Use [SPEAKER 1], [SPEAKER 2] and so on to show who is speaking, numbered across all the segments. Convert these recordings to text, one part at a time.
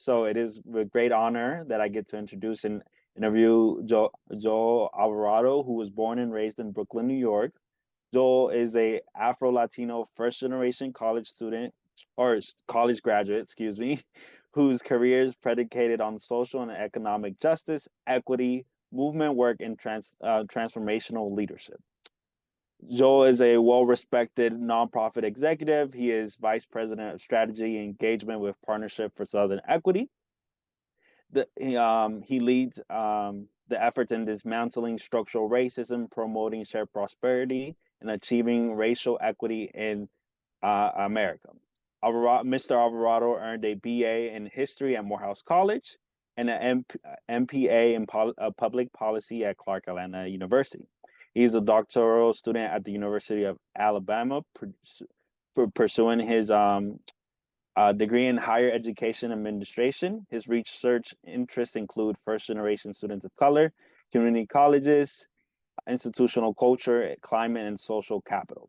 [SPEAKER 1] So it is with great honor that I get to introduce and interview Joel Alvarado, who was born and raised in Brooklyn, New York. Joel is a Afro-Latino first-generation college student, or college graduate, excuse me, whose career is predicated on social and economic justice, equity, movement work, and transformational leadership. Joel is a well-respected nonprofit executive. He is vice president of strategy and engagement with Partnership for Southern Equity. He leads the efforts in dismantling structural racism, promoting shared prosperity, and achieving racial equity in America. Mr. Alvarado earned a BA in history at Morehouse College and an MPA in public policy at Clark Atlanta University. He's a doctoral student at the University of Alabama, pursuing his degree in higher education administration. His research interests include first-generation students of color, community colleges, institutional culture, climate, and social capital.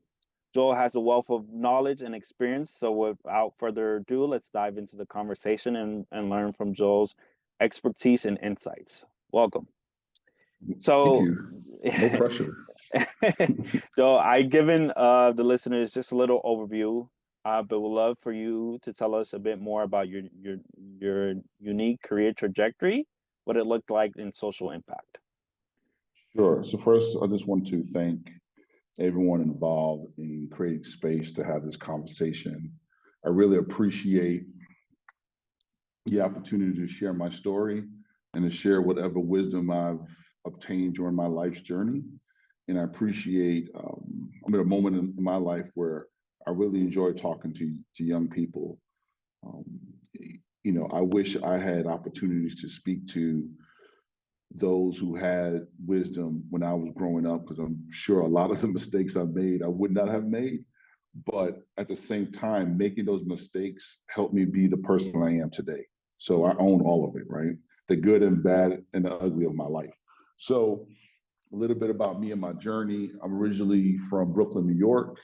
[SPEAKER 1] Joel has a wealth of knowledge and experience. So without further ado, let's dive into the conversation and learn from Joel's expertise and insights. Welcome. So,
[SPEAKER 2] thank you. No pressure.
[SPEAKER 1] So I've given the listeners just a little overview, but we'd love for you to tell us a bit more about your unique career trajectory, what it looked like in social impact.
[SPEAKER 2] Sure. So first, I just want to thank everyone involved in creating space to have this conversation. I really appreciate the opportunity to share my story and to share whatever wisdom I've obtained during my life's journey. And I appreciate, I'm at a moment in my life where I really enjoy talking to young people. You know, I wish I had opportunities to speak to those who had wisdom when I was growing up, because I'm sure a lot of the mistakes I've made, I would not have made. But at the same time, making those mistakes helped me be the person I am today. So I own all of it, right? The good and bad and the ugly of my life. So a little bit about me and my journey. I'm originally from Brooklyn, New York,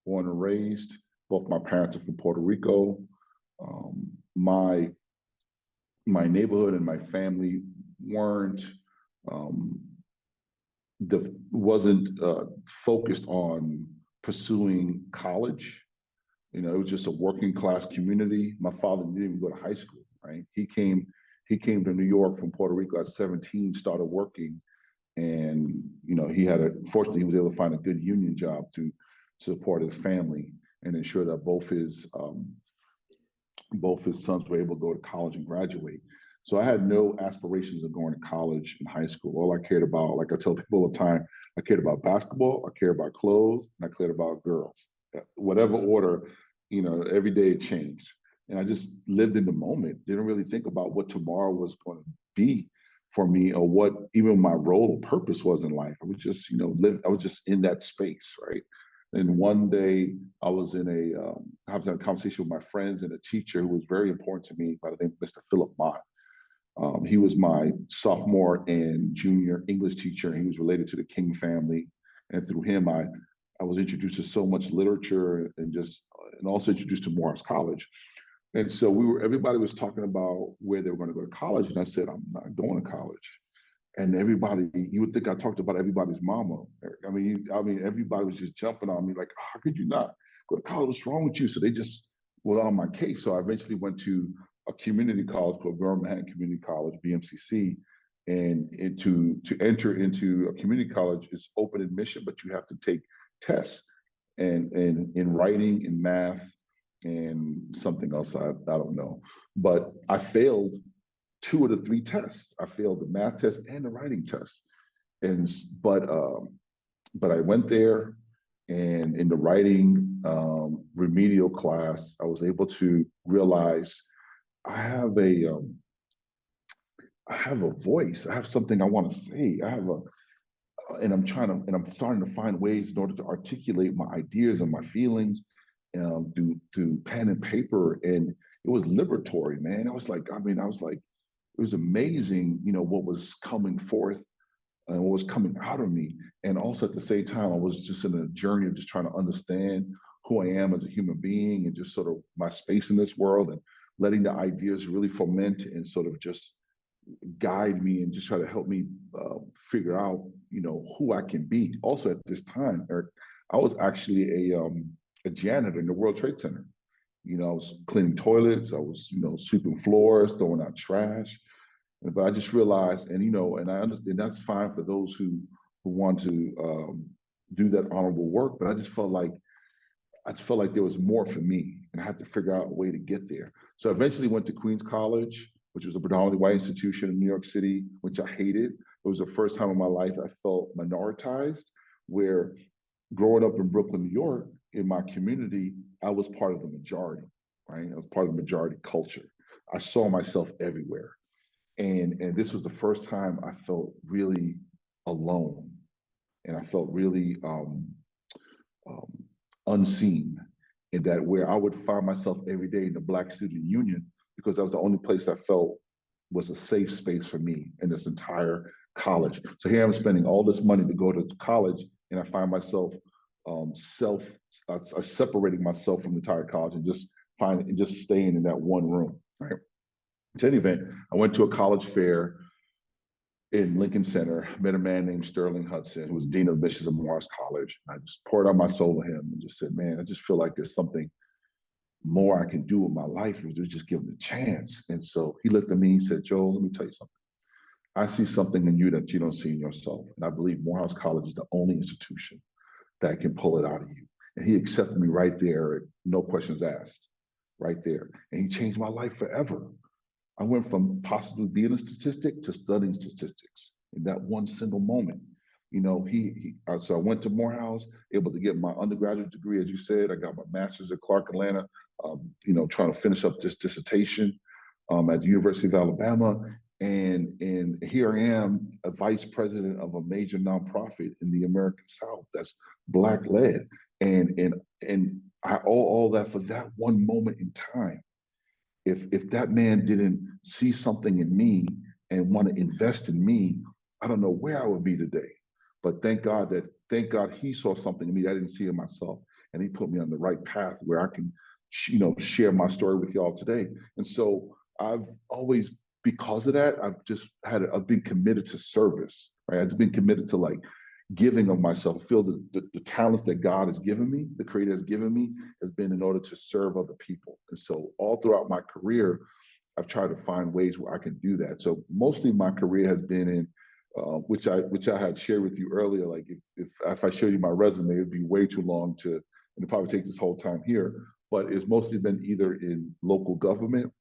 [SPEAKER 2] born and raised. Both my parents are from Puerto Rico. My neighborhood and my family wasn't focused on pursuing college. You know, it was just a working class community. My father didn't even go to high school, right? He came to New York from Puerto Rico at 17, started working. And, you know, fortunately, he was able to find a good union job to support his family and ensure that both his sons were able to go to college and graduate. So I had no aspirations of going to college and high school. All I cared about, like I tell people all the time, I cared about basketball, I cared about clothes, and I cared about girls. Whatever order, you know, every day it changed. And I just lived in the moment, didn't really think about what tomorrow was going to be for me or what even my role or purpose was in life. I was just, you know, I was just in that space, right? And one day I was having a conversation with my friends and a teacher who was very important to me by the name of Mr. Philip Mott. He was my sophomore and junior English teacher. He was related to the King family. And through him, I was introduced to so much literature and also introduced to Morehouse College. And so everybody was talking about where they were going to go to college. And I said, I'm not going to college. And everybody, you would think I talked about everybody's mama. I mean, everybody was just jumping on me like, how could you not go to college? What's wrong with you? So they just were on my case. So I eventually went to a community college called Manhattan Community College, BMCC. And to enter into a community college is open admission, but you have to take tests and in writing and math and something else I don't know. But I failed 2 of the 3 tests. I failed the math test and the writing test. But I went there, and in the writing remedial class, I was able to realize I have a voice. I have something I want to say. And I'm starting to find ways in order to articulate my ideas and my feelings through pen and paper. And it was liberatory, man. It was like, it was amazing, you know, what was coming forth and what was coming out of me. And also at the same time, I was just in a journey of just trying to understand who I am as a human being and just sort of my space in this world and letting the ideas really ferment and sort of just guide me and just try to help me figure out, who I can be. Also at this time, Eric, I was actually a janitor in the World Trade Center. I was cleaning toilets, I was, sweeping floors, throwing out trash. But I just realized, and I understand that's fine for those who want to do that honorable work. But I just felt like there was more for me, and I had to figure out a way to get there. So I eventually went to Queens College, which was a predominantly white institution in New York City, which I hated. It was the first time in my life I felt minoritized, where growing up in Brooklyn, New York, in my community, I was part of the majority, right? I was part of the majority culture. I saw myself everywhere. And this was the first time I felt really alone, and I felt really unseen, in that where I would find myself every day in the Black Student Union, because that was the only place I felt was a safe space for me in this entire college. So here I'm spending all this money to go to college, and I find myself separating myself from the entire college and just staying in that one room, right? In any event, I went to a college fair in Lincoln Center, met a man named Sterling Hudson, who was Dean of Admissions at Morehouse College. I just poured out my soul to him and just said, man, I just feel like there's something more I can do with my life if we just give him a chance. And so he looked at me and said, Joel, let me tell you something. I see something in you that you don't see in yourself. And I believe Morehouse College is the only institution that can pull it out of you. And he accepted me right there, no questions asked, right there. And he changed my life forever. I went from possibly being a statistic to studying statistics in that one single moment. So I went to Morehouse, able to get my undergraduate degree, as you said. I got my master's at Clark Atlanta, trying to finish up this dissertation at the University of Alabama. And here I am, a vice president of a major nonprofit in the American South that's Black led. And I owe all that for that one moment in time. If that man didn't see something in me and want to invest in me, I don't know where I would be today. But thank God he saw something in me that I didn't see in myself, and he put me on the right path where I can, share my story with y'all today. And so I've always, because of that, I've been committed to service, right? I've been committed to giving of myself. I feel the talents that God has given me, the Creator has given me, has been in order to serve other people. And so all throughout my career, I've tried to find ways where I can do that. So mostly my career has been in, which I had shared with you earlier. Like if I showed you my resume, it'd be way too long and it'd probably take this whole time here. But it's mostly been either in local government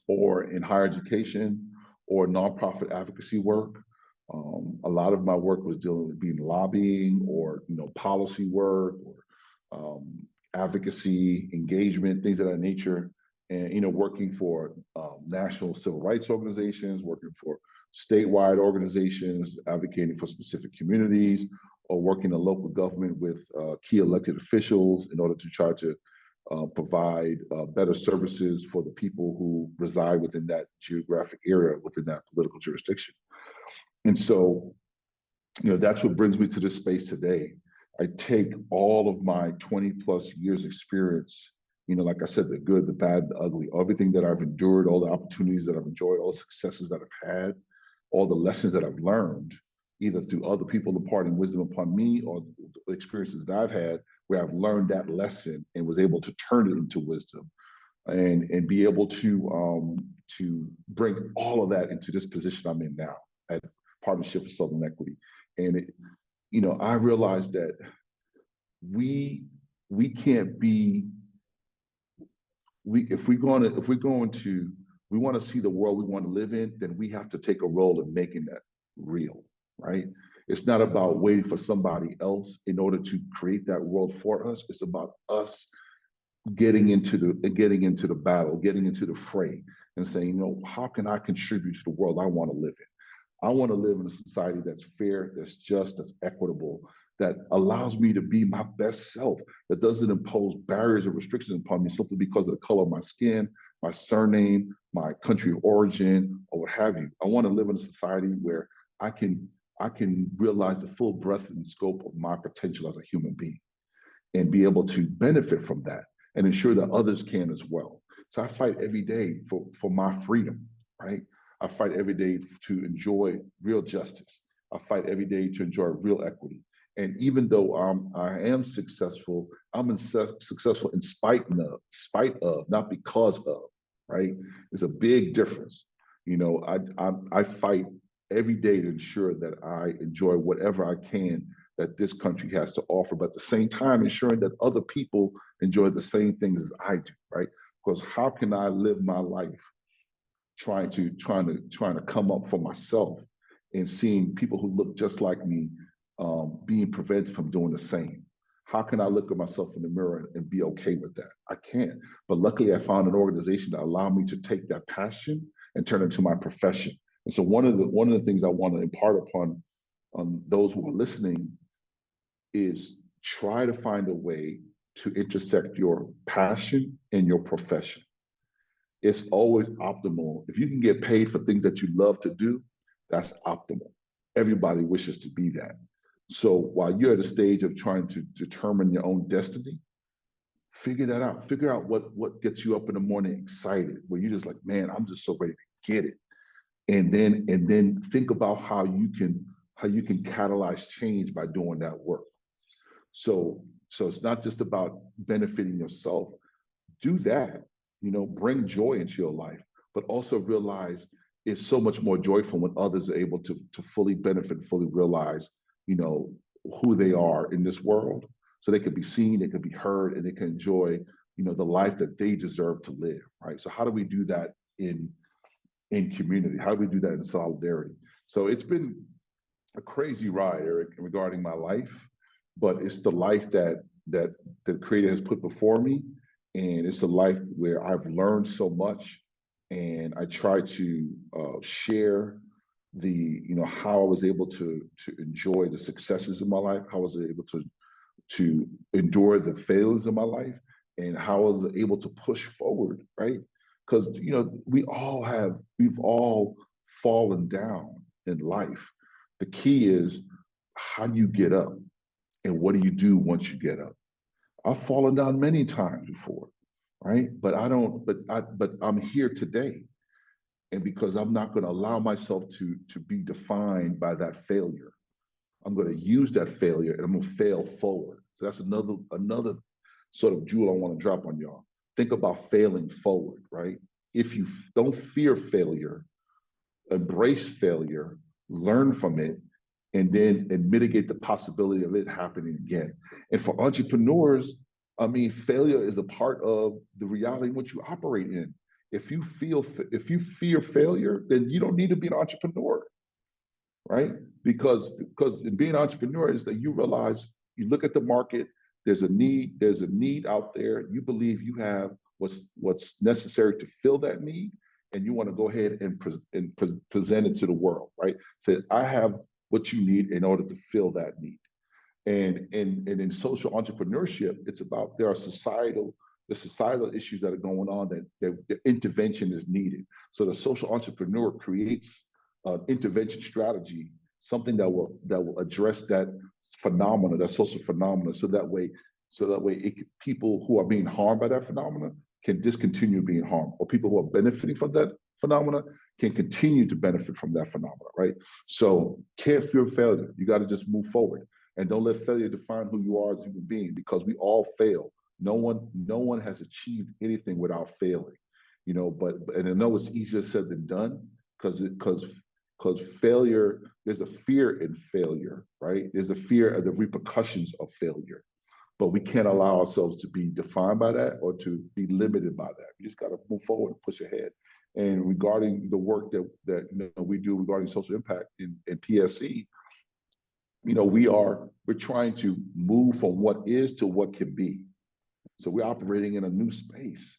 [SPEAKER 2] or in higher education or nonprofit advocacy work. A lot of my work was dealing with being lobbying or policy work or advocacy, engagement, things of that nature, and working for national civil rights organizations, working for statewide organizations, advocating for specific communities, or working in local government with key elected officials in order to try to provide better services for the people who reside within that geographic area, within that political jurisdiction. And so, that's what brings me to this space today. I take all of my 20 plus years experience, like I said, the good, the bad, the ugly, everything that I've endured, all the opportunities that I've enjoyed, all the successes that I've had, all the lessons that I've learned, either through other people imparting wisdom upon me or the experiences that I've had where I've learned that lesson and was able to turn it into wisdom and be able to bring all of that into this position I'm in now at Partnership for Southern Equity. And I realized that we can't be, if we want to see the world we want to live in, then we have to take a role in making that real, right? It's not about waiting for somebody else in order to create that world for us. It's about us getting into the battle, getting into the fray, and saying, how can I contribute to the world I want to live in? I want to live in a society that's fair, that's just, that's equitable, that allows me to be my best self, that doesn't impose barriers or restrictions upon me simply because of the color of my skin, my surname, my country of origin, or what have you. I want to live in a society where I can realize the full breadth and scope of my potential as a human being and be able to benefit from that and ensure that others can as well. So I fight every day for my freedom, right? I fight every day to enjoy real justice. I fight every day to enjoy real equity. And even though I am successful, successful in spite of, not because of, right? There's a big difference. You know, I fight every day to ensure that I enjoy whatever I can that this country has to offer, but at the same time, ensuring that other people enjoy the same things as I do, right? Because how can I live my life trying to come up for myself and seeing people who look just like me being prevented from doing the same? How can I look at myself in the mirror and be okay with that? I can't. But luckily, I found an organization that allowed me to take that passion and turn it into my profession. And so one of the things I want to impart upon those who are listening is try to find a way to intersect your passion and your profession. It's always optimal. If you can get paid for things that you love to do, that's optimal. Everybody wishes to be that. So while you're at a stage of trying to determine your own destiny, figure that out. Figure out what gets you up in the morning excited, where you're just like, man, I'm just so ready to get it. And then think about how you can catalyze change by doing that work. So it's not just about benefiting yourself. Do that, bring joy into your life, but also realize it's so much more joyful when others are able to fully benefit, fully realize, who they are in this world. So they can be seen, they can be heard, and they can enjoy, the life that they deserve to live, right? So how do we do that in community? How do we do that in solidarity? So it's been a crazy ride, Eric, regarding my life, but it's the life that the Creator has put before me, and it's a life where I've learned so much, and I try to share how I was able to enjoy the successes of my life, how I was able to endure the failures of my life, and how I was able to push forward, right? Because we've all fallen down in life. The key is, how do you get up, and what do you do once you get up? I've fallen down many times before, right? But I'm here today. And because I'm not going to allow myself to be defined by that failure, I'm going to use that failure and I'm going to fail forward. So that's another sort of jewel I want to drop on y'all. Think about failing forward, right? If you don't fear failure, embrace failure, learn from it, and mitigate the possibility of it happening again. And for entrepreneurs, I mean, failure is a part of the reality in which you operate in. If you fear failure, then you don't need to be an entrepreneur, right? Because in being an entrepreneur is that you realize, you look at the market, there's a need out there. You believe you have what's necessary to fill that need, and you want to go ahead and present it to the world, right? Say, I have what you need in order to fill that need. And in social entrepreneurship, it's about the societal issues that are going on that intervention is needed. So the social entrepreneur creates an intervention strategy, something that will address that phenomena, that social phenomena, so that way people who are being harmed by that phenomena can discontinue being harmed, or people who are benefiting from that phenomena can continue to benefit from that phenomena, right? So can't fear failure. You got to just move forward, and don't let failure define who you are as a human being, because we all fail. No one has achieved anything without failing, but and I know it's easier said than done, because failure, there's a fear in failure, right? There's a fear of the repercussions of failure. But we can't allow ourselves to be defined by that or to be limited by that. We just got to move forward and push ahead. And regarding the work that we do regarding social impact in PSC, we're trying to move from what is to what can be. So we're operating in a new space.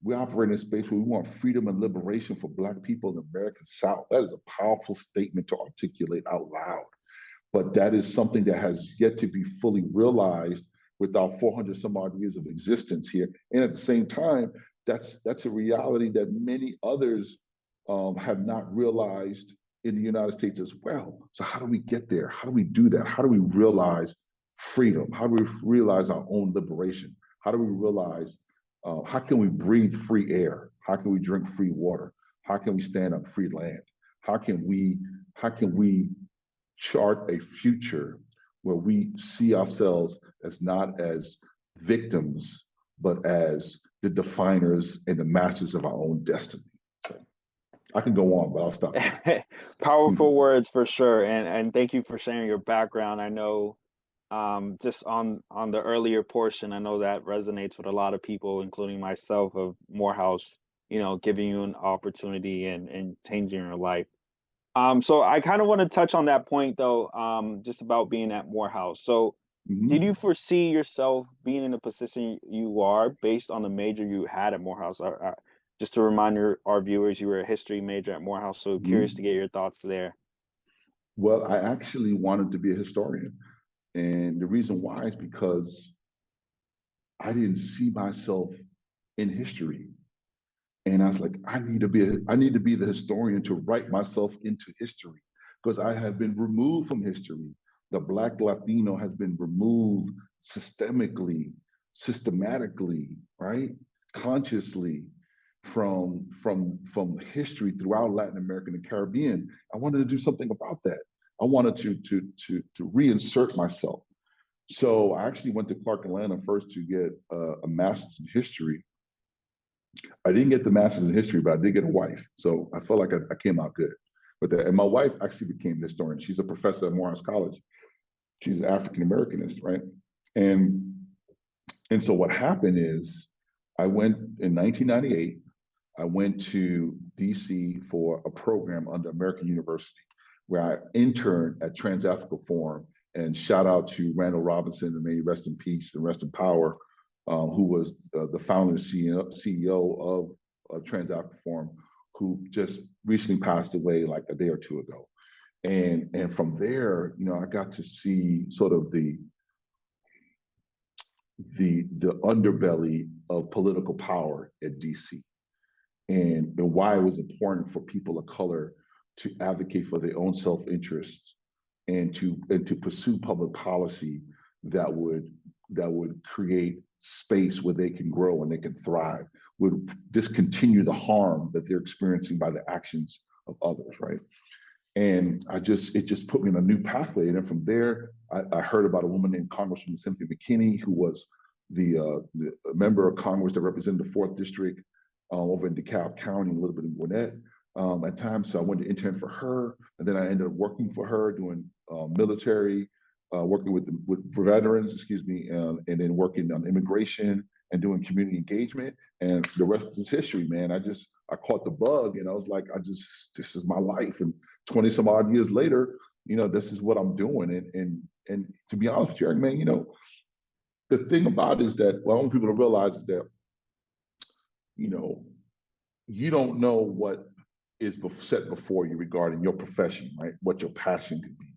[SPEAKER 2] We're operating in a space where we want freedom and liberation for Black people in the American South. That is a powerful statement to articulate out loud. But that is something that has yet to be fully realized with our 400 some odd years of existence here. And at the same time, that's a reality that many others have not realized in the United States as well. So how do we get there? How do we do that? How do we realize freedom? How do we realize our own liberation? How do we realize How can we breathe free air? How can we drink free water? How can we stand on free land? How can we chart a future where we see ourselves as not as victims, but as the definers and the masters of our own destiny? So I can go on, but I'll stop there.
[SPEAKER 1] Powerful words for sure. And thank you for sharing your background. I know just on the earlier portion, I know that resonates with a lot of people, including myself, of Morehouse, giving you an opportunity and changing your life. So I kind of want to touch on that point though, just about being at Morehouse. So did you foresee yourself being in the position you are based on the major you had at Morehouse? Just to remind our viewers, you were a history major at Morehouse, so curious to get your thoughts there.
[SPEAKER 2] Well, I actually wanted to be a historian. And the reason why is because I didn't see myself in history. And I was like, I need to be the historian to write myself into history, because I have been removed from history. The Black Latino has been removed systematically, right? Consciously from history throughout Latin America and the Caribbean. I wanted to do something about that. I wanted to reinsert myself. So I actually went to Clark Atlanta first to get a master's in history. I didn't get the master's in history, but I did get a wife. So I felt like I came out good with that. And my wife actually became a historian. She's a professor at Morehouse College. She's an African Americanist, right? And so what happened is I went in 1998, I went to DC for a program under American University where I interned at Trans-Africa Forum. And shout out to Randall Robinson, and may he rest in peace and rest in power, who was the founder and CEO of Trans-Africa Forum, who just recently passed away like a day or two ago. And from there, I got to see sort of the underbelly of political power at DC, and why it was important for people of color to advocate for their own self-interest and to pursue public policy that would create space where they can grow and they can thrive, would discontinue the harm that they're experiencing by the actions of others, right? And it just put me on a new pathway. And then from there, I heard about a woman named Congresswoman Cynthia McKinney, who was the member of Congress that represented the 4th District over in DeKalb County, a little bit in Gwinnett at times. So I went to intern for her, and then I ended up working for her, doing military, working with veterans, and then working on immigration and doing community engagement. And the rest is history, man. I caught the bug, and I was like, this is my life. And 20 some odd years later, this is what I'm doing. And to be honest with you, Eric, man, the thing about it is that what I want people to realize is that, you don't know what is set before you regarding your profession, right? What your passion could be.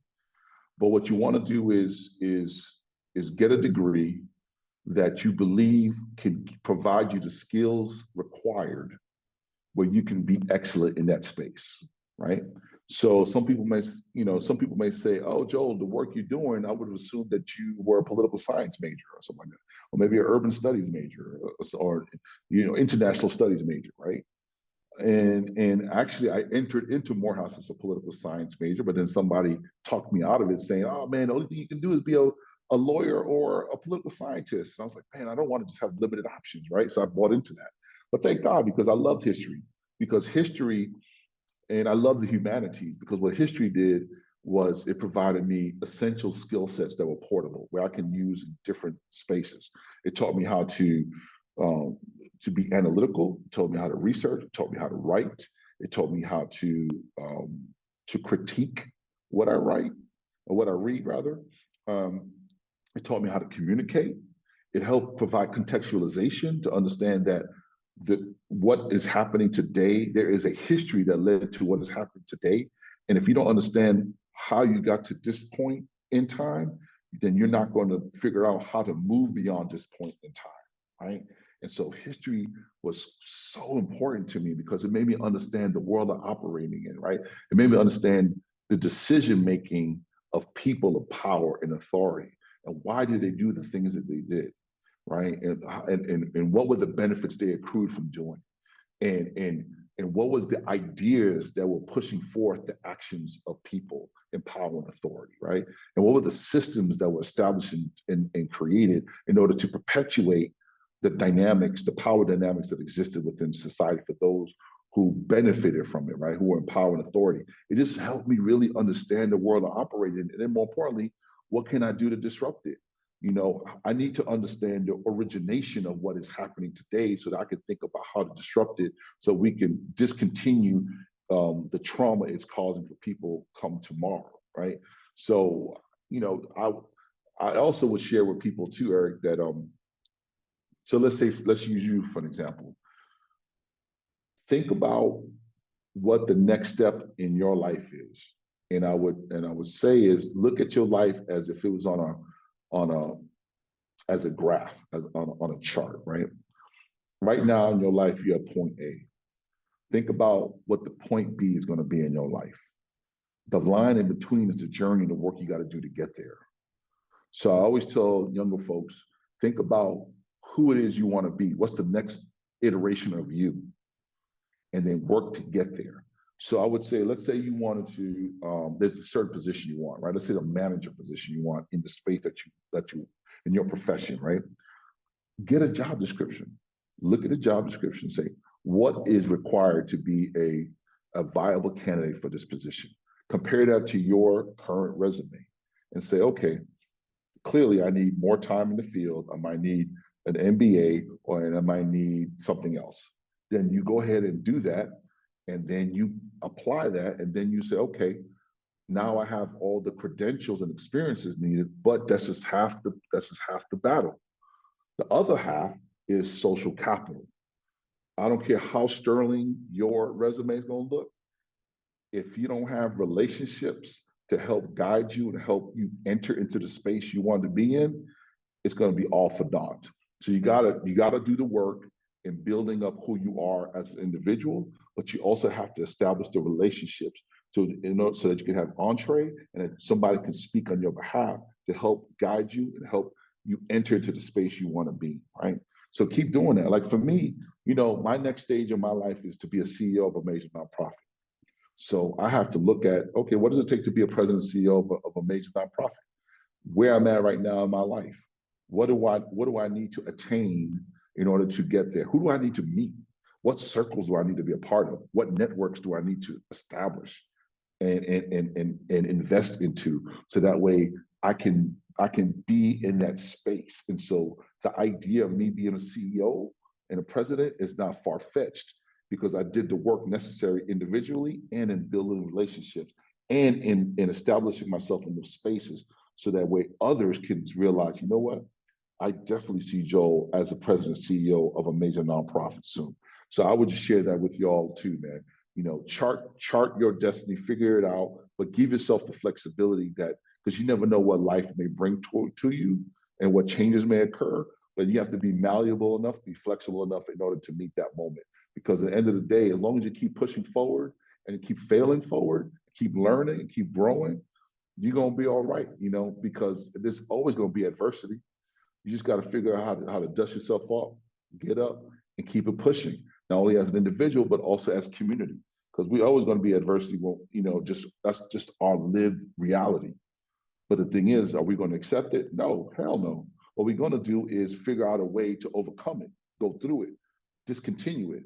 [SPEAKER 2] But what you want to do is get a degree that you believe can provide you the skills required where you can be excellent in that space, right? So some people may say, "Oh, Joel, the work you're doing, I would have assumed that you were a political science major or something like that, or maybe an urban studies major, or international studies major, right?" And actually, I entered into Morehouse as a political science major, but then somebody talked me out of it, saying, "Oh man, the only thing you can do is be a lawyer or a political scientist." And I was like, "Man, I don't want to just have limited options, right?" So I bought into that. But thank God, because I loved history, and I love the humanities, because what history did was it provided me essential skill sets that were portable, where I can use in different spaces. It taught me how to be analytical, it taught me how to research, it taught me how to write, it taught me how to critique what I write, or what I read rather. It taught me how to communicate. It helped provide contextualization to understand that what is happening today, there is a history that led to what is happening today. And if you don't understand how you got to this point in time, then you're not going to figure out how to move beyond this point in time, right? And so history was so important to me because it made me understand the world I'm operating in, right? It made me understand the decision-making of people of power and authority, and why did they do the things that they did. right? And what were the benefits they accrued from doing? And what was the ideas that were pushing forth the actions of people in power and authority, right? And what were the systems that were established and created in order to perpetuate the dynamics, the power dynamics that existed within society for those who benefited from it, right? Who were in power and authority. It just helped me really understand the world I operate in. And then more importantly, what can I do to disrupt it? You know, I need to understand the origination of what is happening today so that I can think about how to disrupt it so we can discontinue the trauma it's causing for people come tomorrow, right? So, you know, I also would share with people too, Eric, that so let's use you for an example. Think about what the next step in your life is. And I would say is look at your life as if it was as a graph, on a chart, right? Right now in your life, you're at point A. Think about what the point B is going to be in your life. The line in between is the journey, the work you got to do to get there. So I always tell younger folks, think about who it is you want to be. What's the next iteration of you? And then work to get there. So I would say, let's say you wanted to, there's a certain position you want, right? Let's say the manager position you want in the space that you in your profession, right? Get a job description. Look at the job description and say, what is required to be a viable candidate for this position? Compare that to your current resume and say, okay, clearly I need more time in the field. I might need an MBA or I might need something else. Then you go ahead and do that. And then you apply that. And then you say, okay, now I have all the credentials and experiences needed, but that's just half the battle. The other half is social capital. I don't care how sterling your resume is going to look. If you don't have relationships to help guide you and help you enter into the space you want to be in, it's going to be all for naught. So you gotta do the work in building up who you are as an individual, but you also have to establish the relationships so that you can have entree and that somebody can speak on your behalf to help guide you and help you enter into the space you want to be, right? So keep doing that. Like for me, you know, my next stage of my life is to be a CEO of a major nonprofit. So I have to look at, okay, what does it take to be a president and CEO of a major nonprofit? Where I'm at right now in my life. What do I need to attain in order to get there? Who do I need to meet? What circles do I need to be a part of? What networks do I need to establish and invest into so that way I can be in that space? And so the idea of me being a CEO and a president is not far-fetched because I did the work necessary individually and in building relationships and in establishing myself in those spaces so that way others can realize, you know what? I definitely see Joel as a president and CEO of a major nonprofit soon. So I would just share that with y'all too, man. You know, chart your destiny, figure it out, but give yourself the flexibility that, because you never know what life may bring to you and what changes may occur, but you have to be malleable enough, be flexible enough in order to meet that moment. Because at the end of the day, as long as you keep pushing forward and you keep failing forward, keep learning and keep growing, you're going to be all right, you know, because there's always going to be adversity. You just got to figure out how to dust yourself off, get up, and keep it pushing. Not only as an individual, but also as community. Because we're always going to be adversity. Well, you know, that's just our lived reality. But the thing is, are we going to accept it? No, hell no. What we're going to do is figure out a way to overcome it, go through it, discontinue it,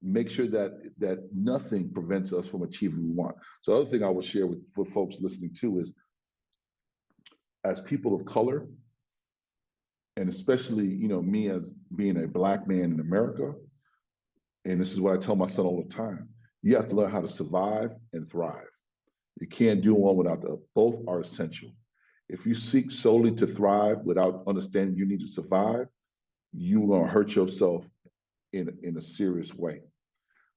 [SPEAKER 2] make sure that nothing prevents us from achieving what we want. So the other thing I would share with folks listening too is, as people of color, and especially, you know, me as being a Black man in America, and this is what I tell my son all the time, you have to learn how to survive and thrive. You can't do one without the other. Both are essential. If you seek solely to thrive without understanding you need to survive, you're gonna hurt yourself in a serious way.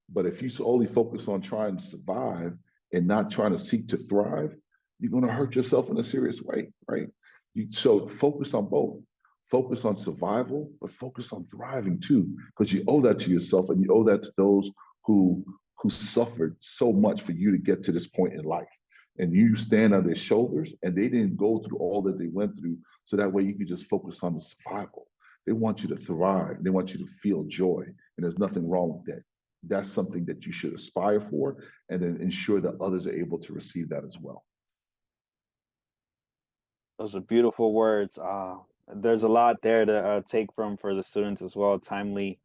[SPEAKER 2] But if you only focus on trying to survive and not trying to seek to thrive, you're gonna hurt yourself in a serious way, right? So focus on both. Focus on survival, but focus on thriving too, because you owe that to yourself and you owe that to those who suffered so much for you to get to this point in life. And you stand on their shoulders and they didn't go through all that they went through. So that way you can just focus on the survival. They want you to thrive. They want you to feel joy. And there's nothing wrong with that. That's something that you should aspire for, and then ensure that others are able to receive that as well.
[SPEAKER 1] Those are beautiful words. There's a lot there to take from for the students as well. Timely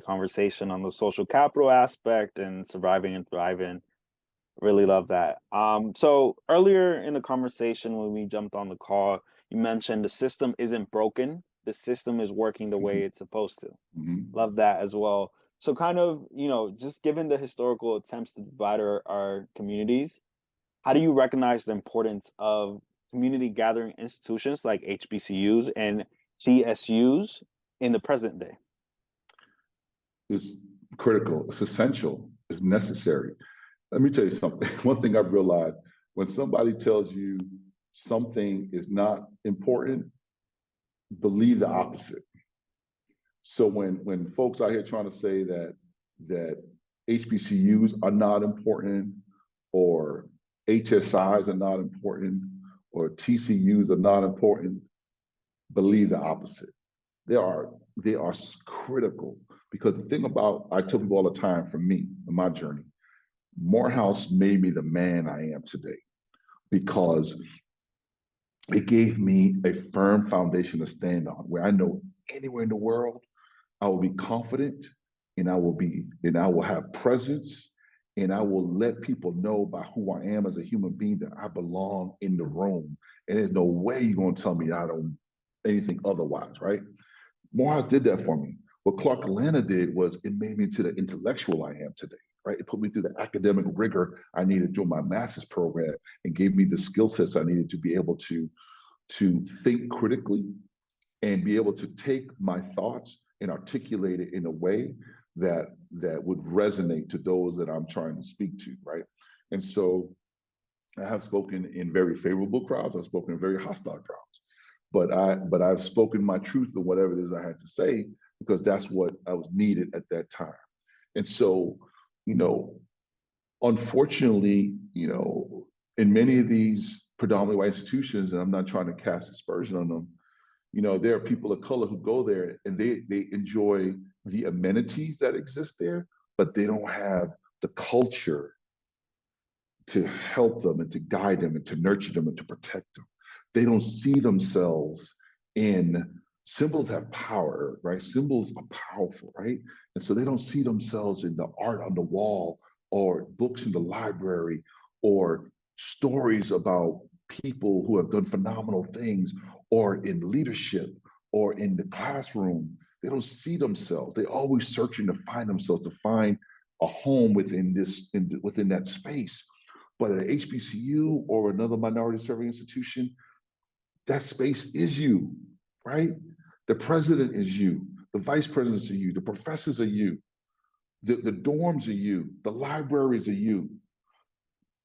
[SPEAKER 1] conversation on the social capital aspect and surviving and thriving. Really love that. So earlier in the conversation when we jumped on the call, you mentioned the system isn't broken. The system is working the way it's supposed to. Love that as well. So kind of, just given the historical attempts to divide our communities, how do you recognize the importance of community gathering institutions like HBCUs and CSUs in the present day?
[SPEAKER 2] It's critical, it's essential, it's necessary. Let me tell you something. One thing I've realized, when somebody tells you something is not important, believe the opposite. So when folks out here trying to say that HBCUs are not important, or HSIs are not important, or TCUs are not important, believe the opposite. They are critical, because the thing about, I tell people all the time, for me, in my journey, Morehouse made me the man I am today, because it gave me a firm foundation to stand on, where I know anywhere in the world, I will be confident, and I will have presence, and I will let people know by who I am as a human being that I belong in the room. And there's no way you're going to tell me I don't anything otherwise, right? Morehouse did that for me. What Clark Atlanta did was it made me to the intellectual I am today, right? It put me through the academic rigor I needed during my master's program, and gave me the skill sets I needed to be able to think critically, and be able to take my thoughts and articulate it in a way that would resonate to those that I'm trying to speak to, right? And so I have spoken in very favorable crowds. I've spoken in very hostile crowds, but I've spoken my truth of whatever it is I had to say, because that's what I was needed at that time. And so, unfortunately, in many of these predominantly white institutions, and I'm not trying to cast aspersion on them, there are people of color who go there and they enjoy the amenities that exist there, but they don't have the culture to help them and to guide them and to nurture them and to protect them. They don't see themselves in symbols. Have power, right? Symbols are powerful, right? And so they don't see themselves in the art on the wall, or books in the library, or stories about people who have done phenomenal things, or in leadership, or in the classroom. They don't see themselves. They're always searching to find themselves, to find a home within within that space. But at an HBCU or another minority serving institution, that space is you, right? The president is you, the vice presidents are you, the professors are you, the dorms are you, the libraries are you,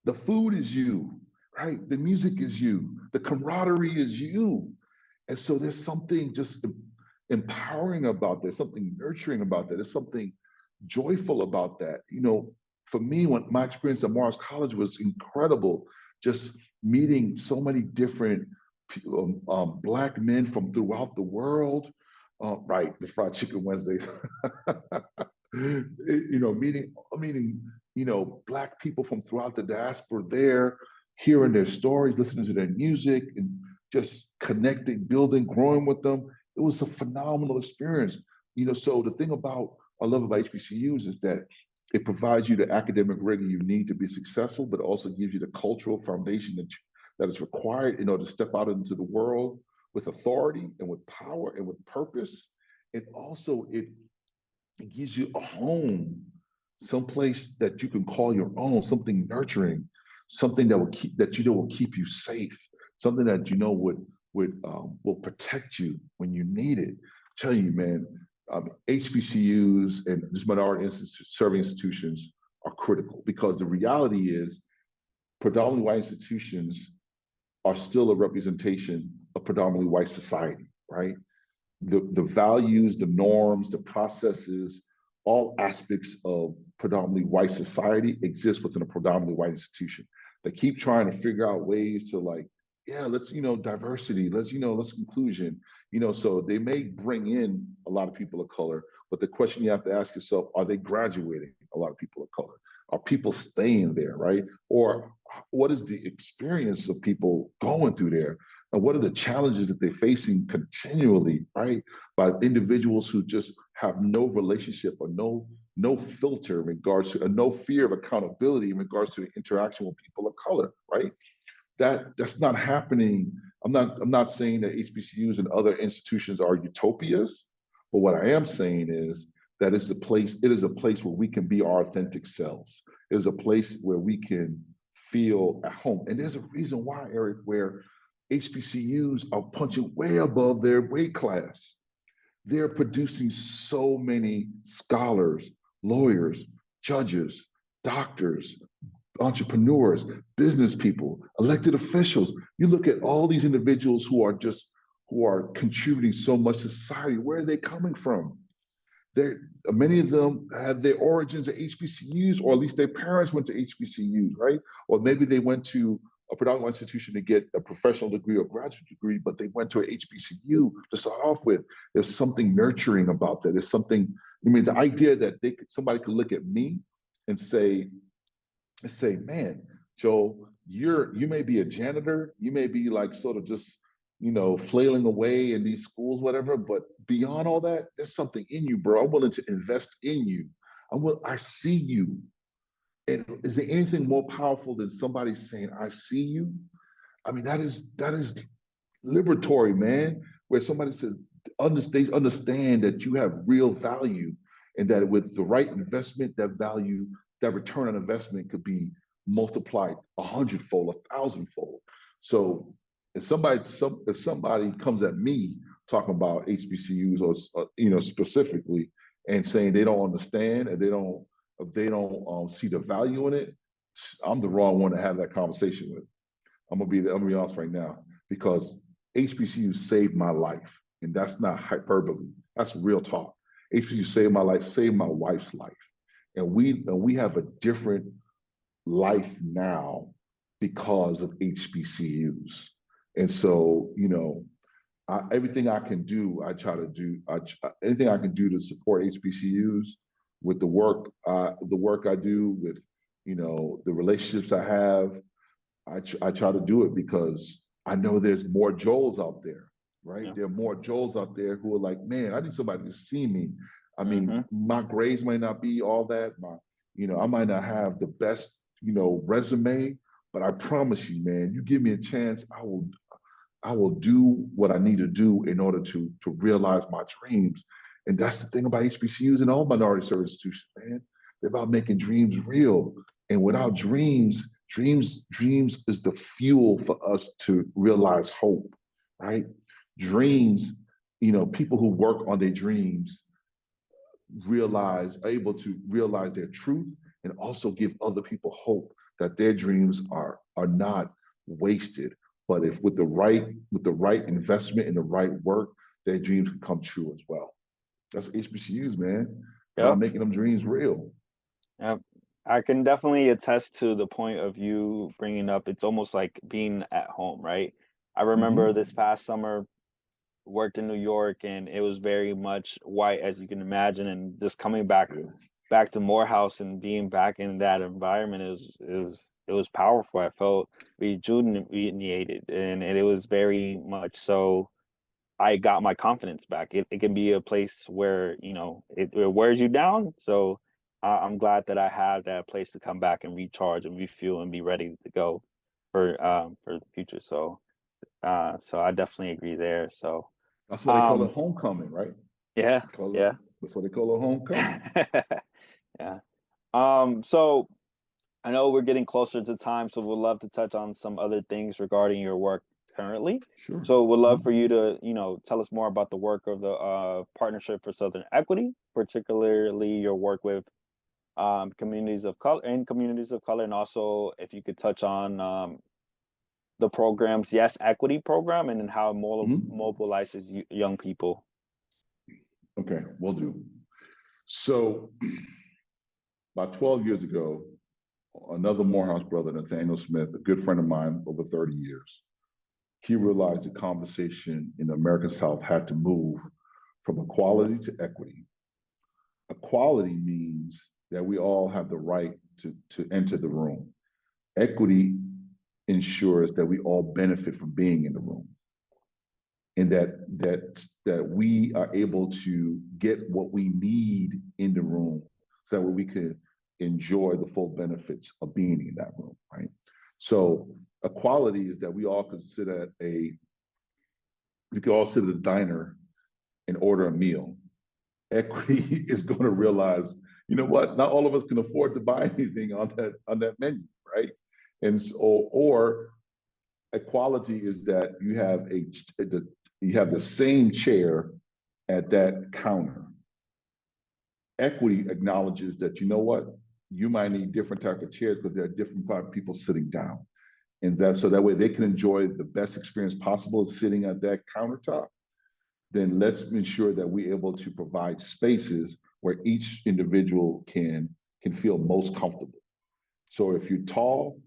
[SPEAKER 2] the food is you, right? The music is you, the camaraderie is you. And so there's something just empowering about that, something nurturing about that. There's something joyful about that. For me, when my experience at Morehouse College was incredible, just meeting so many different Black men from throughout the world, right? The fried chicken Wednesdays, meeting, Black people from throughout the diaspora there, hearing their stories, listening to their music, and just connecting, building, growing with them. It was a phenomenal experience. So the thing I love about HBCUs is that it provides you the academic rigor you need to be successful, but also gives you the cultural foundation that is required in order to step out into the world with authority and with power and with purpose. And also it gives you a home, someplace that you can call your own, something nurturing, something that will keep you safe, something that will protect you when you need it. I tell you, man, HBCUs and these minority serving institutions are critical, because the reality is predominantly white institutions are still a representation of predominantly white society, right? The values, the norms, the processes, all aspects of predominantly white society exist within a predominantly white institution. They keep trying to figure out ways to let's, diversity, let's inclusion. You know, so they may bring in a lot of people of color, but the question you have to ask yourself, are they graduating a lot of people of color? Are people staying there, right? Or what is the experience of people going through there? And what are the challenges that they're facing continually, right? By individuals who just have no relationship or no filter in regards to, no fear of accountability in regards to the interaction with people of color, right? That's not happening. I'm not saying that HBCUs and other institutions are utopias, but what I am saying is that it is a place where we can be our authentic selves. It is a place where we can feel at home. And there's a reason why, Eric, where HBCUs are punching way above their weight class. They're producing so many scholars, lawyers, judges, doctors, entrepreneurs, business people, elected officials. You look at all these individuals who are contributing so much to society. Where are they coming from? Many of them had their origins at HBCUs, or at least their parents went to HBCUs, right? Or maybe they went to a predominant institution to get a professional degree or graduate degree, but they went to an HBCU to start off with. There's something nurturing about that. There's something, I mean, the idea that somebody could look at me and say, man, Joel, you may be a janitor, you may be like sort of just, you know, flailing away in these schools, whatever, but beyond all that, there's something in you, bro. I'm willing to invest in you. I see you. And is there anything more powerful than somebody saying, I see you? I mean, that is liberatory, man, where somebody said, they understand that you have real value, and that with the right investment, that value, that return on investment could be multiplied 100-fold, 1,000-fold. So if somebody comes at me talking about HBCUs or you know, specifically, and saying they don't understand and they don't see the value in it, I'm the wrong one to have that conversation with. I'm gonna be honest right now, because HBCU saved my life, and that's not hyperbole. That's real talk. HBCU saved my life, saved my wife's life, and we have a different life now because of HBCUs. And so, you know, everything I can do, I try to do. Anything I can do to support HBCUs with the work I do, with, you know, the relationships I have. I try to do it because I know there's more Joels out there, right? Yeah. There are more Joels out there who are like, man, I need somebody to see me. I mean, my grades might not be all that. I might not have the best, you know, resume, but I promise you, man, you give me a chance, I will do what I need to do in order to realize my dreams. And that's the thing about HBCUs and all minority service institutions, man. They're about making dreams real. And without dreams is the fuel for us to realize hope, right? Dreams, you know, people who work on their dreams are able to realize their truth, and also give other people hope that their dreams are not wasted. But if with the right investment and the right work, their dreams can come true as well. That's HBCUs, man. Yep. About making them dreams real.
[SPEAKER 1] Yep. I can definitely attest to the point of you bringing up, it's almost like being at home, right? I remember this past summer, worked in New York, and it was very much white, as you can imagine, and just coming back to Morehouse and being back in that environment it was powerful. I felt rejuvenated, and it was very much so. I got my confidence back. It can be a place where, you know, it wears you down. So I'm glad that I have that place to come back and recharge and refuel and be ready to go for the future. So I definitely agree there. So
[SPEAKER 2] that's why they call it homecoming, right?
[SPEAKER 1] Yeah.
[SPEAKER 2] That's what they call it, homecoming.
[SPEAKER 1] Yeah. So I know we're getting closer to time, so we'd love to touch on some other things regarding your work currently.
[SPEAKER 2] Sure.
[SPEAKER 1] So we'd love for you to, you know, tell us more about the work of the Partnership for Southern Equity, particularly your work with communities of color, and also if you could touch on the program's Yes Equity program and how it mobilizes young people.
[SPEAKER 2] Okay, will do. So about 12 years ago, another Morehouse brother, Nathaniel Smith, a good friend of mine over 30 years, he realized the conversation in the American South had to move from equality to equity. Equality means that we all have the right to enter the room. Equity ensures that we all benefit from being in the room, and that we are able to get what we need in the room, so that we can enjoy the full benefits of being in that room, right? So equality is that we could all sit at a diner and order a meal. Equity is going to realize, you know what, not all of us can afford to buy anything on that menu, right? And so, or equality is that you have the same chair at that counter. Equity acknowledges that, you know what, you might need different type of chairs because there are different type of people sitting down, and so that way they can enjoy the best experience possible sitting at that countertop. Then let's ensure that we're able to provide spaces where each individual can feel most comfortable. So if you're tall,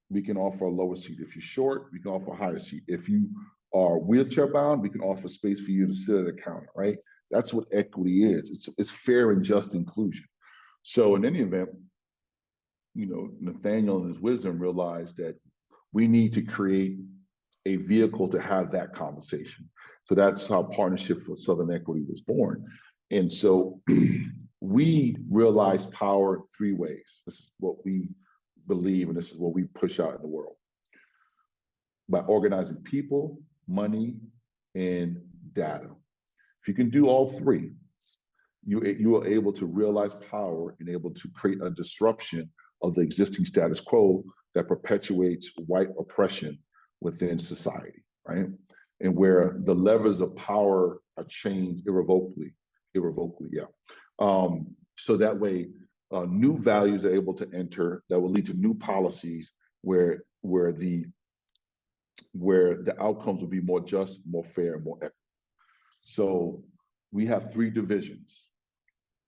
[SPEAKER 2] we can offer a lower seat. If you're short, we can offer a higher seat. If you are wheelchair bound, we can offer space for you to sit at a counter, right? That's what equity is. It's fair and just inclusion. So in any event, you know, Nathaniel in his wisdom realized that we need to create a vehicle to have that conversation. So that's how Partnership for Southern Equity was born. And so we realize power three ways. This is what we believe, and this is what we push out in the world. By organizing people, money, and data. If you can do all three, you are able to realize power and able to create a disruption of the existing status quo that perpetuates white oppression within society, right? And where the levers of power are changed irrevocably, yeah. So that way, new values are able to enter that will lead to new policies where the outcomes will be more just, more fair, more equitable. So we have three divisions.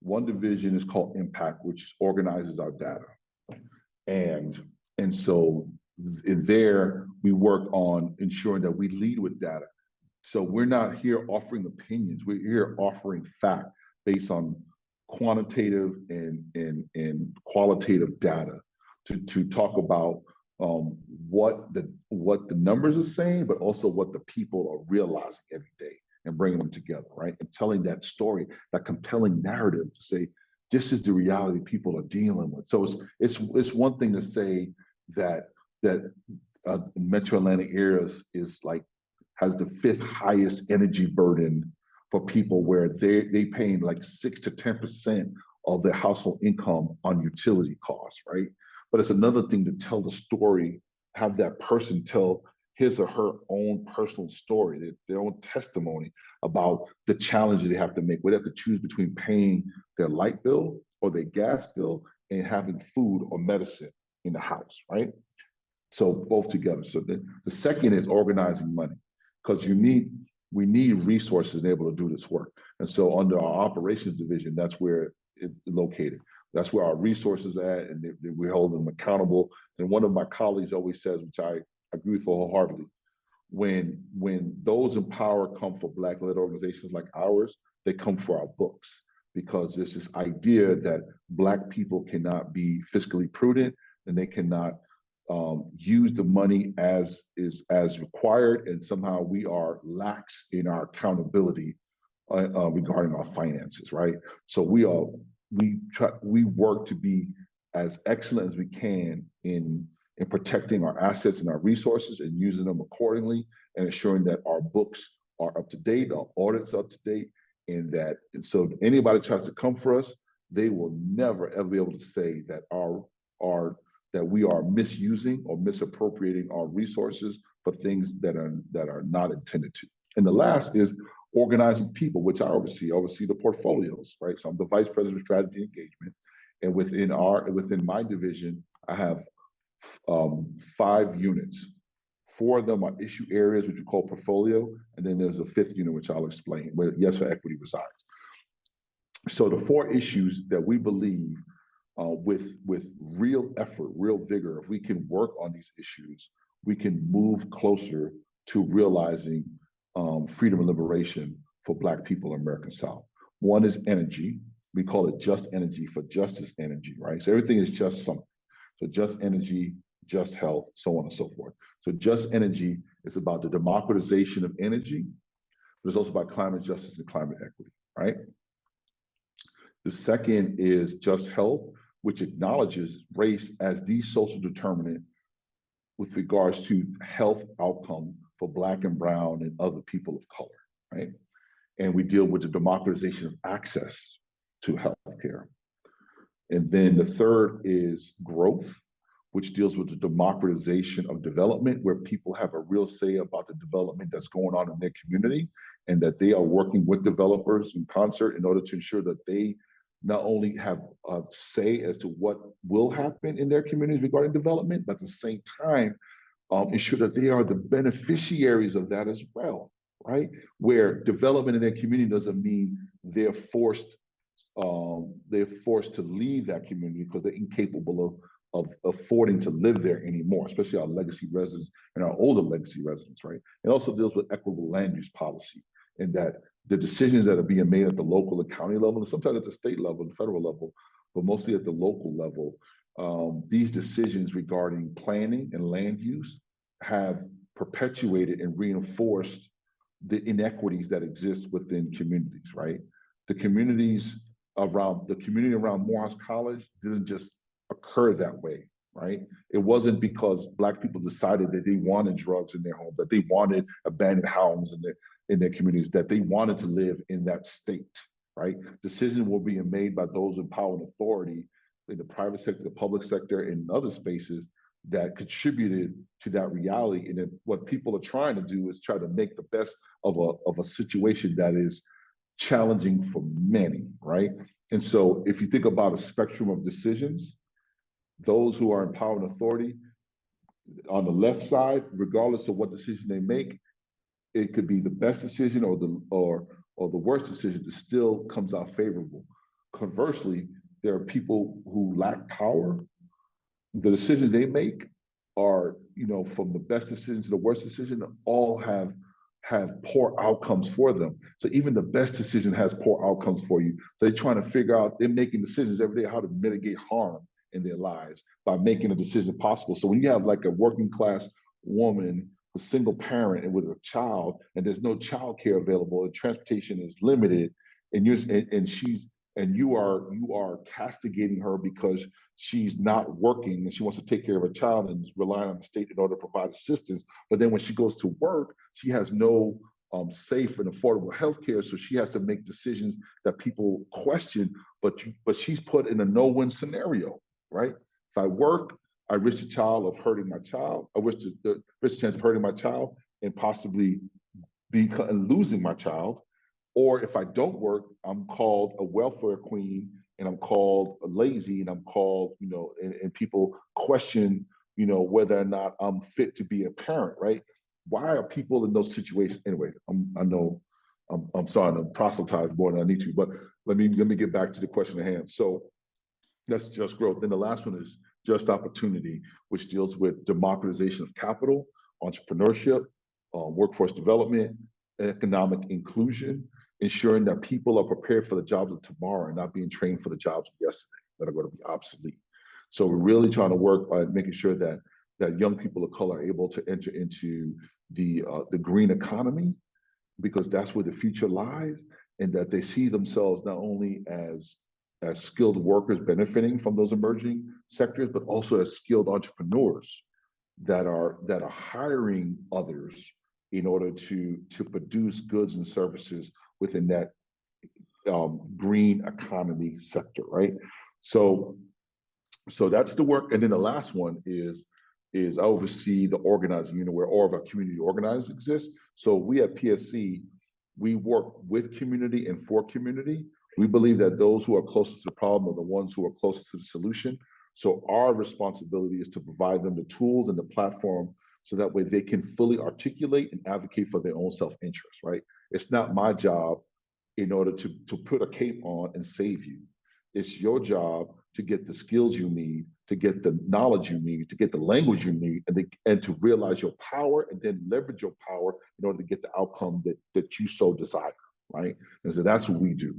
[SPEAKER 2] One division is called Impact, which organizes our data. And so there we work on ensuring that we lead with data. So we're not here offering opinions, we're here offering fact based on quantitative and qualitative data to talk about what the numbers are saying, but also what the people are realizing every day, and bringing them together, right? And telling that story, that compelling narrative to say, this is the reality people are dealing with. So it's one thing to say that Metro Atlantic area is like, has the 5th highest energy burden for people, where they paying like 6 to 10% of their household income on utility costs, right? But it's another thing to tell the story, have that person tell his or her own personal story, their own testimony about the challenges they have to make, where they have to choose between paying their light bill or their gas bill and having food or medicine in the house, right? So both together. So the second is organizing money, because we need resources to be able to do this work. And so under our operations division, that's where it's located. That's where our resources are at, and we hold them accountable. And one of my colleagues always says, which I agree with wholeheartedly, when those in power come for Black-led organizations like ours, they come for our books, because there's this idea that Black people cannot be fiscally prudent, and they cannot use the money as required, and somehow we are lax in our accountability regarding our finances, right? So we work to be as excellent as we can in protecting our assets and our resources and using them accordingly, and ensuring that our books are up to date, our audits up to date, and so anybody tries to come for us, they will never ever be able to say that that we are misusing or misappropriating our resources for things that are not intended to. And the last is organizing people, which I oversee the portfolios, right? So I'm the Vice President of Strategy Engagement. And within my division, I have 5 units. 4 of them are issue areas, which we call portfolio. And then there's a 5th unit, which I'll explain, where Yes for Equity resides. So the 4 issues that we believe with real effort, real vigor, if we can work on these issues, we can move closer to realizing freedom and liberation for Black people in American South. One is energy. We call it just energy for justice energy, right? So everything is just something. So just energy, just health, so on and so forth. So just energy is about the democratization of energy, but it's also about climate justice and climate equity, right? The second is just health, which acknowledges race as the social determinant with regards to health outcome for Black and brown and other people of color, right? And we deal with the democratization of access to healthcare. And then the third is growth, which deals with the democratization of development, where people have a real say about the development that's going on in their community, and that they are working with developers in concert in order to ensure that they not only have a say as to what will happen in their communities regarding development, but at the same time, ensure that they are the beneficiaries of that as well, right? Where development in their community doesn't mean they're forced to leave that community because they're incapable of affording to live there anymore, especially our legacy residents and our older legacy residents, right? It also deals with equitable land use policy, and that the decisions that are being made at the local and county level, and sometimes at the state level and federal level, but mostly at the local level, these decisions regarding planning and land use have perpetuated and reinforced the inequities that exist within communities, right? The community around Morehouse College didn't just occur that way, right? It wasn't because Black people decided that they wanted drugs in their homes, that they wanted abandoned homes in their communities, that they wanted to live in that state, right? Decisions were being made by those in power and authority in the private sector, the public sector, and other spaces that contributed to that reality. And then what people are trying to do is try to make the best of a situation that is challenging for many, right? And so if you think about a spectrum of decisions, those who are in power and authority on the left side, regardless of what decision they make, it could be the best decision or the worst decision, it still comes out favorable. Conversely, there are people who lack power. The decisions they make are, from the best decision to the worst decision, all have poor outcomes for them. So even the best decision has poor outcomes for you. So they're trying to figure out, they're making decisions every day how to mitigate harm in their lives by making a decision possible. So when you have like a working class woman, a single parent and with a child, and there's no child care available, and transportation is limited, and you are castigating her because she's not working and she wants to take care of her child and is relying on the state in order to provide assistance. But then when she goes to work, she has no safe and affordable health care. So she has to make decisions that people question, but she's put in a no-win scenario, right? If I work, I risk the chance of hurting my child. I risk the chance of hurting my child and possibly losing my child. Or if I don't work, I'm called a welfare queen, and I'm called lazy, and I'm called, and people question, whether or not I'm fit to be a parent, right? Why are people in those situations? Anyway, I'm sorry, I'm proselytized more than I need to, but let me get back to the question at hand. So that's just growth. Then the last one is just opportunity, which deals with democratization of capital, entrepreneurship, workforce development, economic inclusion, ensuring that people are prepared for the jobs of tomorrow and not being trained for the jobs of yesterday that are going to be obsolete. So we're really trying to work by making sure that young people of color are able to enter into the green economy, because that's where the future lies, and that they see themselves not only as skilled workers benefiting from those emerging sectors, but also as skilled entrepreneurs that are hiring others in order to produce goods and services within that green economy sector, right? So that's the work. And then the last one is I oversee the organizing unit where all of our community organizers exist. So we at PSC, we work with community and for community. We believe that those who are closest to the problem are the ones who are closest to the solution. So our responsibility is to provide them the tools and the platform so that way they can fully articulate and advocate for their own self-interest, right? It's not my job in order to put a cape on and save you. It's your job to get the skills you need to get the knowledge you need, to get the language you need, and to realize your power and then leverage your power in order to get the outcome that you so desire, right? And so that's what we do.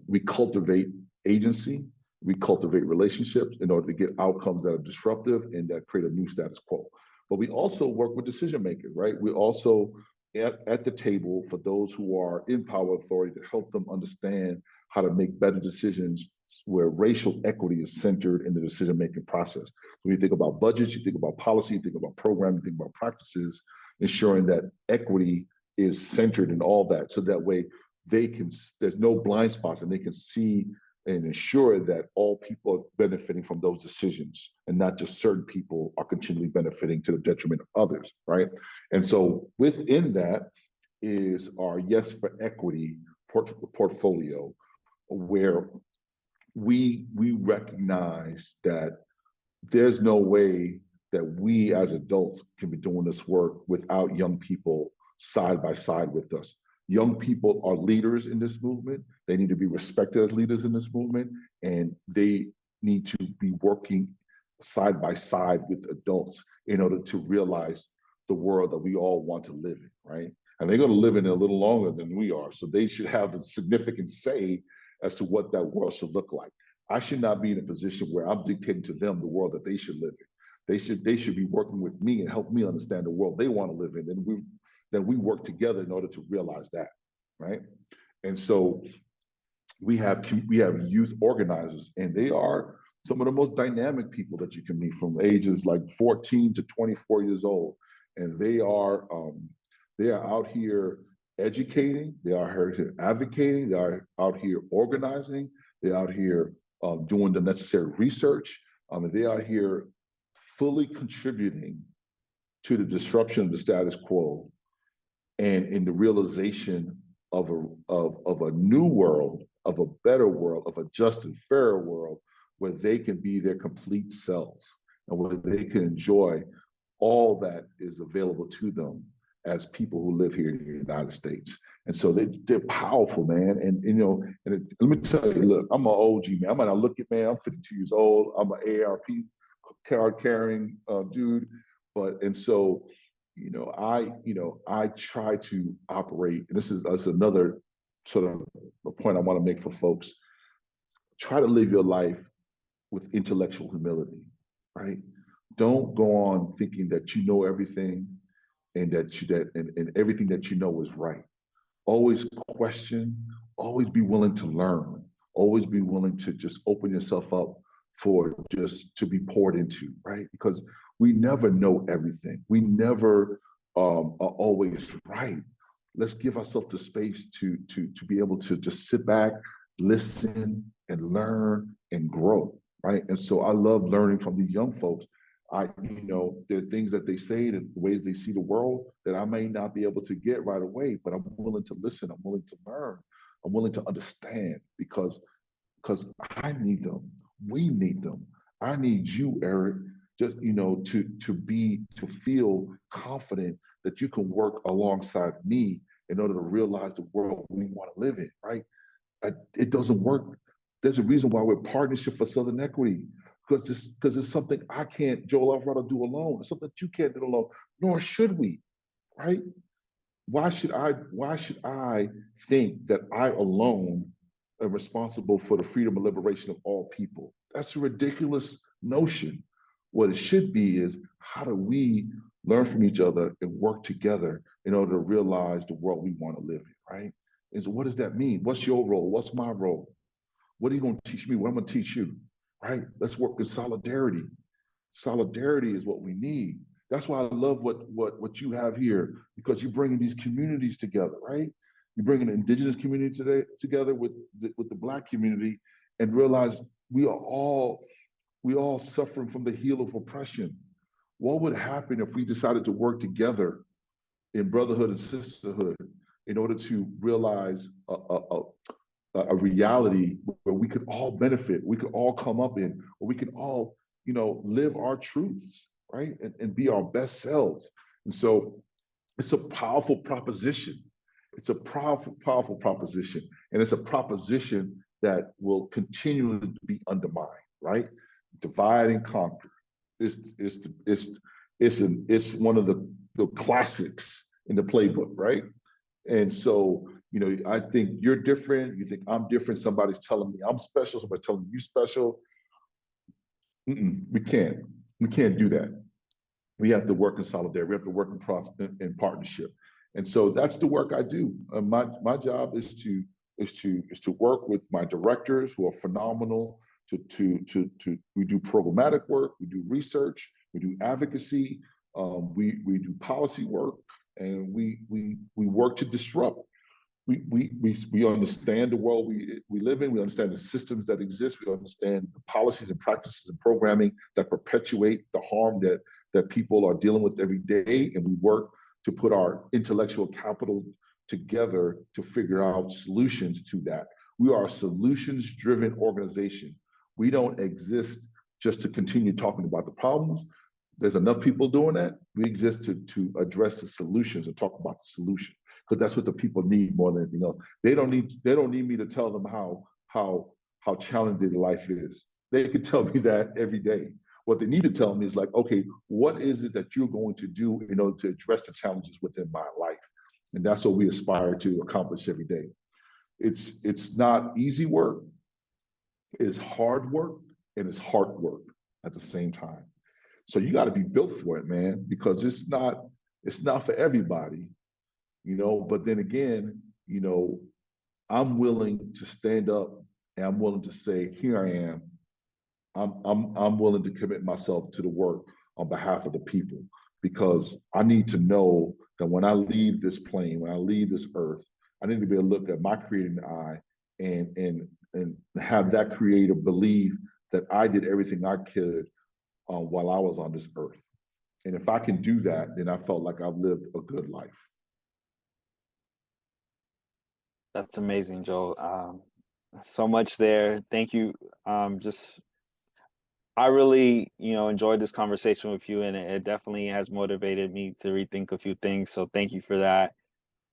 [SPEAKER 2] We cultivate agency, we cultivate relationships in order to get outcomes that are disruptive and that create a new status quo. But we also work with decision makers, right? We also at the table for those who are in power authority to help them understand how to make better decisions where racial equity is centered in the decision-making process. When you think about budgets, you think about policy, you think about programming, you think about practices, ensuring that equity is centered in all that, so that way there's no blind spots and they can see and ensure that all people are benefiting from those decisions and not just certain people are continually benefiting to the detriment of others, right? And so within that is our Yes for Equity portfolio, where we recognize that there's no way that we as adults can be doing this work without young people side by side with us. Young people are leaders in this movement. They need to be respected as leaders in this movement, and they need to be working side by side with adults in order to realize the world that we all want to live in, right? And they're going to live in it a little longer than we are, so they should have a significant say as to what that world should look like. I should not be in a position where I'm dictating to them the world that they should live in. They should be working with me and help me understand the world they want to live in, and then we work together in order to realize that, right? And so we have youth organizers, and they are some of the most dynamic people that you can meet, from ages like 14 to 24 years old, and they are out here educating, they are here advocating, they are out here organizing, they're out here doing the necessary research, and they are here fully contributing to the disruption of the status quo and in the realization of a new world, of a better world, of a just and fairer world, where they can be their complete selves and where they can enjoy all that is available to them as people who live here in the United States. And so they're powerful, man. And let me tell you, look, I'm an OG, man. I might not look it, man. I'm 52 years old. I'm an AARP card carrying dude, and so I try to operate, and this is another sort of a point I want to make for folks. Try to live your life with intellectual humility, right? Don't go on thinking that you know everything and and everything that you know is right. Always question, always be willing to learn, always be willing to just open yourself up for just to be poured into, right? Because we never know everything. We never are always right. Let's give ourselves the space to be able to just sit back, listen, and learn and grow, right? And so I love learning from these young folks. There are things that they say, the ways they see the world that I may not be able to get right away, but I'm willing to listen. I'm willing to learn. I'm willing to understand because I need them. We need them. I need you, Eric, just to feel confident that you can work alongside me in order to realize the world we want to live in, right? It doesn't work. There's a reason why we're Partnership for Southern Equity, because it's something I can't, Joel Alvarado, do alone. It's something you can't do alone, nor should we, right? Why should I think that I alone am responsible for the freedom and liberation of all people? That's a ridiculous notion. What it should be is, how do we learn from each other and work together in order to realize the world we want to live in, right? And so what does that mean? What's your role? What's my role? What are you going to teach me? What am I going to teach you, right? Let's work in solidarity. Solidarity is what we need. That's why I love what you have here, because you're bringing these communities together, right? You're bringing the indigenous community together with the Black community, and realize we are all suffering from the heel of oppression. What would happen if we decided to work together in brotherhood and sisterhood in order to realize a reality where we could all benefit, we could all come up in, where we can all, live our truths, right? And be our best selves. And so it's a powerful proposition. It's a powerful, powerful proposition. And it's a proposition that will continually be undermined, right? divide and conquer. It's one of the classics in the playbook, right? And so, you know, I think you're different. You think I'm different. Somebody's telling me I'm special. Somebody's telling me you special. We can't do that. We have to work in solidarity. We have to work in partnership. And so that's the work I do. My job is to work with my directors who are phenomenal. We do programmatic work. We do research. We do advocacy. We do policy work, and we work to disrupt. We understand the world we live in. We understand the systems that exist. We understand the policies and practices and programming that perpetuate the harm that people are dealing with every day. And we work to put our intellectual capital together to figure out solutions to that. We are a solutions-driven organization. We don't exist just to continue talking about the problems. There's enough people doing that. We exist to address the solutions and talk about the solution, because that's what the people need more than anything else. They don't need me to tell them how challenging their life is. They can tell me that every day. What they need to tell me is like, okay, what is it that you're going to do in order to address the challenges within my life? And that's what we aspire to accomplish every day. It's not easy work. It's hard work, and it's hard work at the same time. So you got to be built for it, man, because it's not for everybody, you know. But then again, you know, I'm willing to stand up, and I'm willing to say, here I am. I'm willing to commit myself to the work on behalf of the people, because I need to know that when I leave this plane, when I leave this earth, I need to be able to look at my creating eye and have that creator believe that I did everything I could while I was on this earth. And if I can do that, then I felt like I've lived a good life.
[SPEAKER 1] That's amazing, Joel. So much there. Thank you. I really, enjoyed this conversation with you, and it definitely has motivated me to rethink a few things. So thank you for that.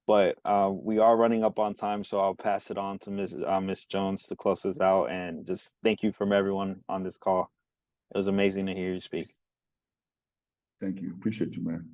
[SPEAKER 1] But we are running up on time, so I'll pass it on to Miss Jones to close us out. And just thank you from everyone on this call. It was amazing to hear you speak.
[SPEAKER 2] Thank you. Appreciate you, man.